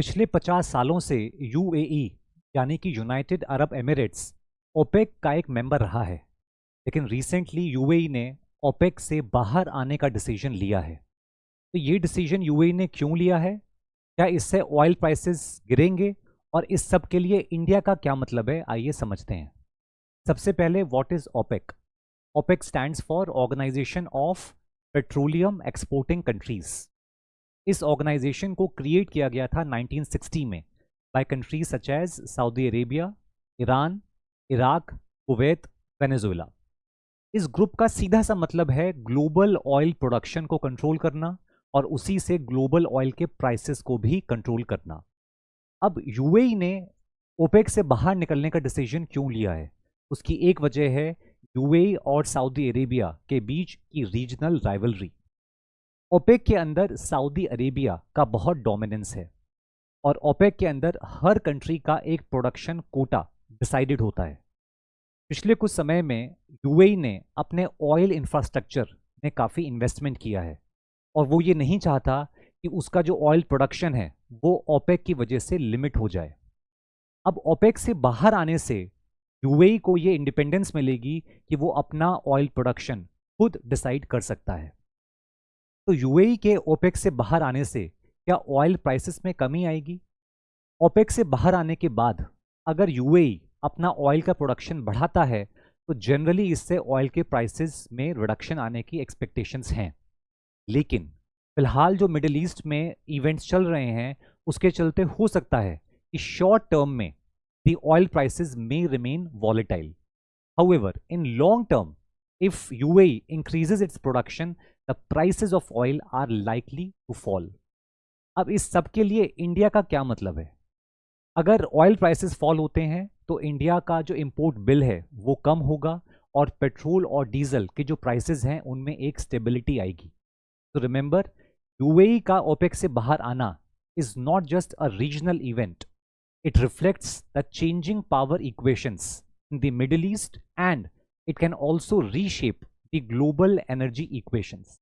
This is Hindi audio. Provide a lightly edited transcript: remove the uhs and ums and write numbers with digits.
पिछले 50 सालों से यूएई यानी कि यूनाइटेड अरब एमिरेट्स ओपेक का एक मेंबर रहा है। लेकिन रिसेंटली यूएई ने ओपेक से बाहर आने का डिसीजन लिया है। तो ये डिसीजन यूएई ने क्यों लिया है? क्या इससे ऑयल प्राइसेस गिरेंगे? और इस सब के लिए इंडिया का क्या मतलब है, आइए समझते हैं। सबसे पहले, what is OPEC? OPEC stands for organization of petroleum exporting countries. इस ऑर्गेनाइजेशन को क्रिएट किया गया था 1960 में by countries such as Saudi Arabia, Iran, Iraq, Kuwait, Venezuela. इस ग्रुप का सीधा सा मतलब है ग्लोबल ऑयल प्रोडक्शन को कंट्रोल करना और उसी से ग्लोबल ऑयल के प्राइसेस को भी कंट्रोल करना। अब यूएई ने ओपेक से बाहर निकलने का डिसीजन क्यों लिया है? उसकी एक वजह है यूएई और सऊदी अरेबिया के बीच की रीजनल राइवलरी। ओपेक के अंदर सऊदी अरेबिया का बहुत डोमिनेंस है और ओपेक के अंदर हर कंट्री का एक प्रोडक्शन कोटा डिसाइडेड होता है। पिछले कुछ समय में यूएई ने अपने ऑयल इंफ्रास्ट्रक्चर में काफ़ी इन्वेस्टमेंट किया है और वो ये नहीं चाहता कि उसका जो ऑयल प्रोडक्शन है वो ओपेक की वजह से लिमिट हो जाए। अब ओपेक से बाहर आने से यूएई को ये इंडिपेंडेंस मिलेगी कि वो अपना ऑयल प्रोडक्शन खुद डिसाइड कर सकता है। तो यूएई के ओपेक से बाहर आने से क्या ऑयल प्राइसेस में कमी आएगी? ओपेक से बाहर आने के बाद अगर यूएई अपना ऑयल का प्रोडक्शन बढ़ाता है तो जनरली इससे ऑयल के प्राइसेस में रिडक्शन आने की एक्सपेक्टेशंस हैं। लेकिन फिलहाल जो मिडिल ईस्ट में इवेंट्स चल रहे हैं उसके चलते हो सकता है कि शॉर्ट टर्म में the oil prices may remain volatile. However, in long term, if UAE increases its production, the prices of oil are likely to fall. अब इस सब के लिए इंडिया का क्या मतलब है? अगर ऑयल प्राइसेस फॉल होते हैं तो इंडिया का जो इंपोर्ट बिल है वो कम होगा और पेट्रोल और डीजल के जो प्राइसेस हैं उनमें एक स्टेबिलिटी आएगी। तो रिमेंबर, यूएई का ओपेक से बाहर आना is not just a regional event, it reflects the changing power equations in the Middle East and it can also reshape the global energy equations.